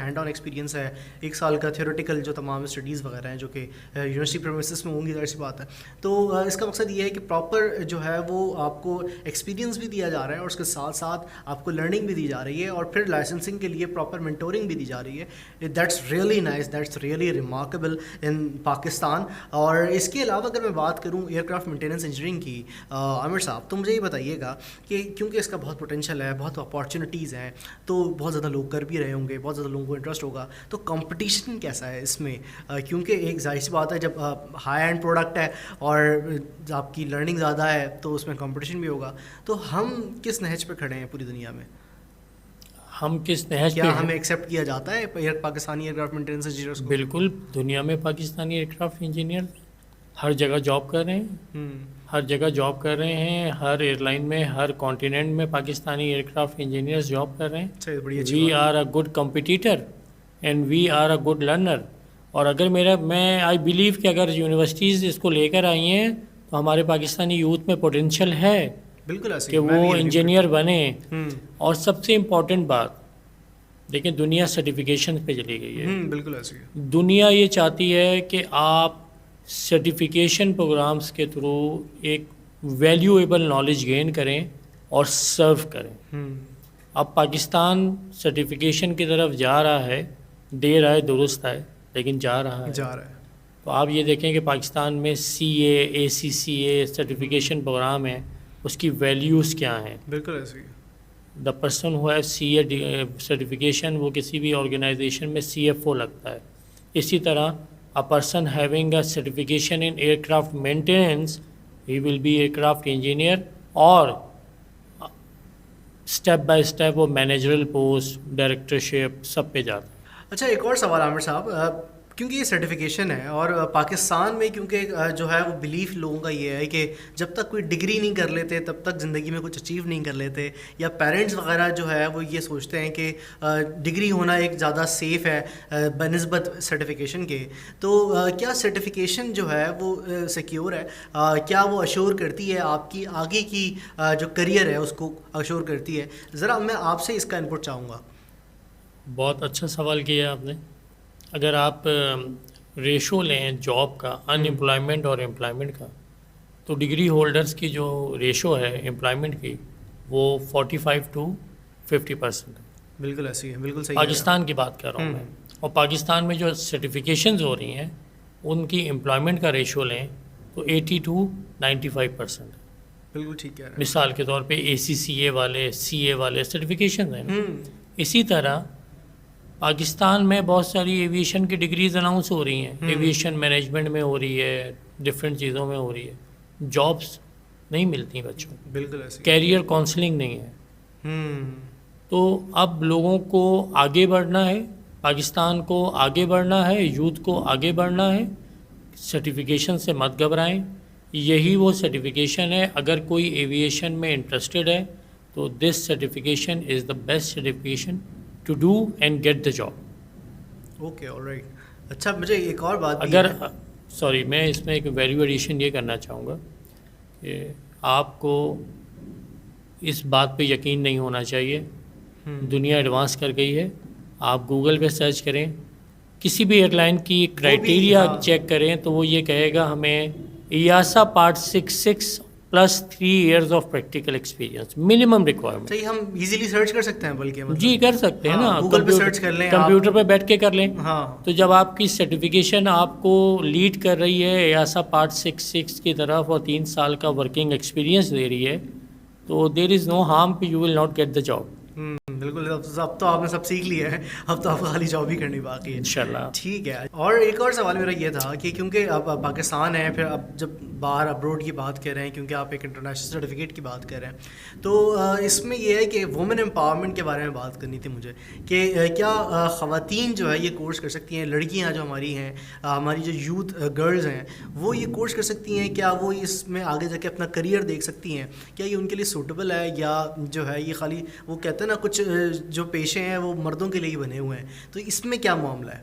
Hand on experience ہے, 1 سال کا تھیوریٹیکل جو تمام اسٹڈیز وغیرہ ہیں جو کہ یونیورسٹی پرومیسز میں ہوں گی, ظاہر سی بات ہے. تو اس کا مقصد یہ ہے کہ پراپر جو ہے وہ آپ کو ایکسپیرینس بھی دیا جا رہا ہے اور اس کے ساتھ ساتھ آپ کو لرننگ بھی دی جا رہی ہے اور پھر لائسنسنگ کے لیے پراپر مینٹورنگ بھی دی جا رہی ہے. That's really nice, that's really remarkable in Pakistan. اور اس کے علاوہ اگر میں بات کروں ایئر کرافٹ مینٹیننس انجینئرنگ کی, عامر صاحب تو مجھے یہ بتائیے گا کہ کیونکہ اس کا بہت پوٹینشیل ہے, بہت اپارچونیٹیز ہیں, تو بہت زیادہ لوگ کر بھی رہے ہوں گے, بہت زیادہ لوگوں کو انٹرسٹ ہوگا, تو کمپٹیشن کیسا ہے اس میں؟ کیونکہ ایک ظاہر سی بات ہے جب ہائی اینڈ پروڈکٹ ہے اور آپ کی لرننگ زیادہ ہے تو اس میں کمپٹیشن بھی ہوگا. تو ہم کس نہج پہ کھڑے ہیں پوری دنیا میں؟ ہم کس نہج پہ کیا ہمیں ایکسیپٹ کیا جاتا ہے Pakistani aircraft maintenance engineers کو؟ بالکل, دنیا میں پاکستانی ایئر کرافٹ انجینئر ہر جگہ جاب کر رہے ہیں, ہر جگہ جاب کر رہے ہیں, ہر ایئر لائن میں, ہر کانٹیننٹ میں Pakistani aircraft engineers job کر رہے ہیں. We are a good competitor and we are a good learner. اور اگر میں آئی بلیو کہ اگر یونیورسٹیز اس کو لے کر آئی ہیں تو ہمارے پاکستانی یوتھ میں پوٹینشیل ہے بالکل کہ وہ انجینئر بنے. اور سب سے امپورٹنٹ بات دیکھیں, دنیا سرٹیفکیشن پہ چلی گئی ہے. بالکل ایسی دنیا یہ چاہتی ہے کہ آپ سرٹیفکیشن پروگرامز کے تھرو ایک ویلیویبل نالج گین کریں اور سرو کریں. اب پاکستان سرٹیفکیشن کی طرف جا رہا ہے, دیر آئے درست آئے لیکن جا رہا ہے. تو آپ یہ دیکھیں کہ پاکستان میں CA, ACCA سرٹیفکیشن پروگرام ہے, اس کی ویلیوز کیا ہیں. بالکل ایسی the person who have CA certification وہ کسی بھی آرگنائزیشن میں CFO لگتا ہے. اسی طرح a person having a certification in aircraft maintenance, he will be aircraft engineer, اور اسٹیپ بائی اسٹیپ وہ مینیجرل پوسٹ, ڈائریکٹرشپ سب پہ جاتا ہے. اچھا, ایک اور سوال عامر صاحب, کیونکہ یہ سرٹیفکیشن ہے اور پاکستان میں کیونکہ جو ہے وہ بلیف لوگوں کا یہ ہے کہ جب تک کوئی ڈگری نہیں کر لیتے تب تک زندگی میں کچھ اچیو نہیں کر لیتے, یا پیرنٹس وغیرہ جو ہے وہ یہ سوچتے ہیں کہ ڈگری ہونا ایک زیادہ سیف ہے بنسبت سرٹیفکیشن کے. تو کیا سرٹیفکیشن جو ہے وہ سیکیور ہے؟ کیا وہ اشور کرتی ہے آپ کی آگے کی جو کریئر ہے اس کو اشور کرتی ہے؟ ذرا میں آپ سے اس کا انپٹ چاہوں گا. بہت اچھا سوال کیا آپ نے. اگر آپ ریشو لیں جاب کا, ان امپلائمنٹ اور امپلائمنٹ کا, تو ڈگری ہولڈرس کی جو ریشو ہے امپلائمنٹ کی وہ 45 to 50%. بالکل ایسی ہے, بالکل صحیح. پاکستان کی بات کر رہا ہوں میں. اور پاکستان میں جو سرٹیفکیشنز ہو رہی ہیں ان کی امپلائمنٹ کا ریشو لیں تو 80 to 95%. بالکل ٹھیک ہے. مثال کے طور پہ ACCA والے, CA والے سرٹیفکیشنز ہیں. اسی طرح پاکستان میں بہت ساری ایویشن کی ڈگریز اناؤنس ہو رہی ہیں, ایویشن مینجمنٹ میں ہو رہی ہے, ڈفرینٹ چیزوں میں ہو رہی ہے. جابس نہیں ملتی بچوں کو, بالکل ایسی, کیریئر کاؤنسلنگ نہیں ہے. تو اب لوگوں کو آگے بڑھنا ہے, پاکستان کو آگے بڑھنا ہے, یوتھ کو آگے بڑھنا ہے. سرٹیفکیشن سے مت گھبرائیں, یہی وہ سرٹیفکیشن ہے. اگر کوئی ایویشن میں انٹرسٹڈ ہے تو this certification is the best certification to do and get the job. Okay, alright. اچھا, مجھے ایک اور بات اگر سوری میں اس میں ایک ویلیو ایڈیشن یہ کرنا چاہوں گا کہ آپ کو اس بات پہ یقین نہیں ہونا چاہیے. دنیا ایڈوانس کر گئی ہے. آپ گوگل پہ سرچ کریں, کسی بھی ایئر لائن کی کرائٹیریا چیک کریں تو وہ یہ کہے گا ہمیں EASA Part 66 +3 years of practical experience minimum requirement. صحیح, ہم ایزیلی سرچ کر سکتے ہیں, بلکہ جی کر سکتے ہیں نا, گوگل پہ سرچ کر لیں, کمپیوٹر پہ بیٹھ کے کر لیں. ہاں, تو جب آپ کی سرٹیفکیشن آپ کو لیڈ کر رہی ہے EASA Part 66 کی طرف اور 3 سال کا ورکنگ ایکسپیرینس دے رہی ہے تو دیر از نو ہارم کہ you will not get the job. بالکل. اب تو آپ نے سب سیکھ لیا ہے, اب تو آپ کو خالی جاب ہی کرنی باقی ہے انشاءاللہ. ٹھیک ہے. اور ایک اور سوال میرا یہ تھا کہ کیونکہ اب پاکستان ہے, پھر اب جب باہر ابروڈ کی بات کر رہے ہیں, کیونکہ آپ ایک انٹرنیشنل سرٹیفکیٹ کی بات کر رہے ہیں, تو اس میں یہ ہے کہ وومن امپاورمنٹ کے بارے میں بات کرنی تھی مجھے کہ کیا خواتین جو ہے یہ کورس کر سکتی ہیں, لڑکیاں جو ہماری ہیں, ہماری جو یوتھ گرلز ہیں وہ یہ کورس کر سکتی ہیں؟ کیا وہ اس میں آگے جا کے اپنا کریئر دیکھ سکتی ہیں؟ کیا یہ ان کے لیے سوٹیبل ہے, یا جو ہے یہ خالی وہ کہتے ہیں نا کچھ جو پیشے ہیں وہ مردوں کے لیے ہی بنے ہوئے ہیں, تو اس میں کیا معاملہ ہے؟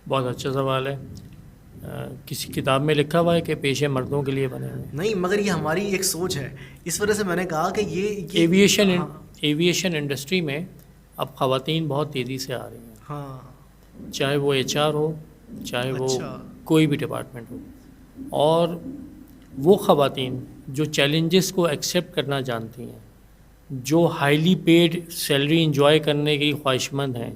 بہت اچھا سوال ہے. کسی کتاب میں لکھا ہوا ہے کہ پیشے مردوں کے لیے بنے ہوئے ہیں؟ نہیں, مگر یہ ہماری ایک سوچ ہے, اس وجہ سے میں نے کہا کہ یہ ایویشن انڈسٹری میں اب خواتین بہت تیزی سے آ رہی ہیں. ہاں چاہے وہ HR ہو، چاہے وہ اچھا کوئی بھی ڈپارٹمنٹ ہو. اور وہ خواتین جو چیلنجز کو ایکسیپٹ کرنا جانتی ہیں، جو ہائیلی پیڈ سیلری انجوائے کرنے کی خواہش مند ہیں،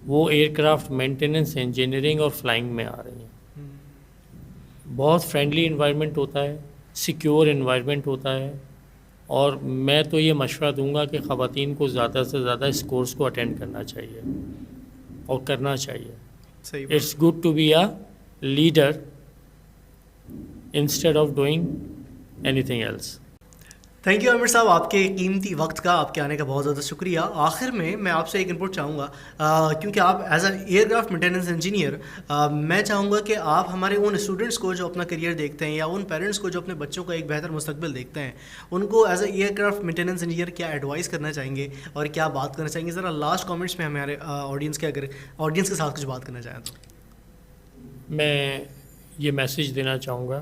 وہ ایئر کرافٹ مینٹیننس، انجینئرنگ اور فلائنگ میں آ رہی ہیں. بہت فرینڈلی انوائرمنٹ ہوتا ہے، سیکیور انوائرمنٹ ہوتا ہے. اور میں تو یہ مشورہ دوں گا کہ خواتین کو زیادہ سے زیادہ اس کورس کو اٹینڈ کرنا چاہیے اور کرنا چاہیے. صحیح. It's good to be a leader instead of doing any thing else. Thank you عامر صاحب، آپ کے قیمتی وقت کا، آپ کے آنے کا بہت زیادہ شکریہ. آخر میں آپ سے ایک انپٹ چاہوں گا، کیونکہ آپ as a aircraft maintenance engineer, میں چاہوں گا کہ آپ ہمارے ان اسٹوڈنٹس کو جو اپنا کریئر دیکھتے ہیں، یا ان پیرنٹس کو جو اپنے بچوں کا ایک بہتر مستقبل دیکھتے ہیں، ان کو as a aircraft maintenance engineer کیا ایڈوائز کرنا چاہیں گے اور کیا بات کرنا چاہیں گے؟ ذرا لاسٹ کامنٹس میں ہمارے آڈینس کے، اگر آڈینس کے ساتھ کچھ بات کرنا چاہیں تو. میں یہ میسیج دینا چاہوں گا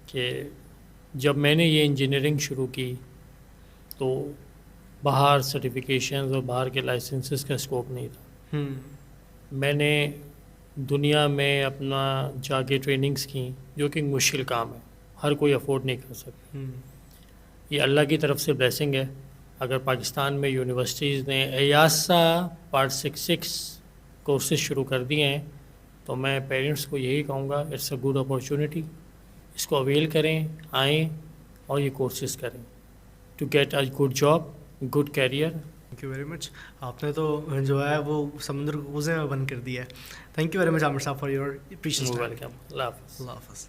کہ جب میں نے یہ انجینئرنگ شروع کی تو باہر سرٹیفکیشنز اور باہر کے لائسنسز کا اسکوپ نہیں تھا. میں نے دنیا میں اپنا جا کے ٹریننگز کی، جو کہ مشکل کام ہے، ہر کوئی افورڈ نہیں کر سکتا. یہ اللہ کی طرف سے بلیسنگ ہے. اگر پاکستان میں یونیورسٹیز نے ایاسا پارٹ 66 کورسز شروع کر دیے ہیں تو میں پیرنٹس کو یہی کہوں گا، اٹس اے گڈ اپارچونیٹی. اس کو اویل کریں، آئیں اور یہ کورسز کریں to get a good job, good career. Thank you very much. آپ نے تو جو ہے وہ سمندر کو کوزے میں بند کر دیا ہے. Thank you very much Aamir صاحب for your precious time. Welcome. اللہ حافظ. اللہ حافظ.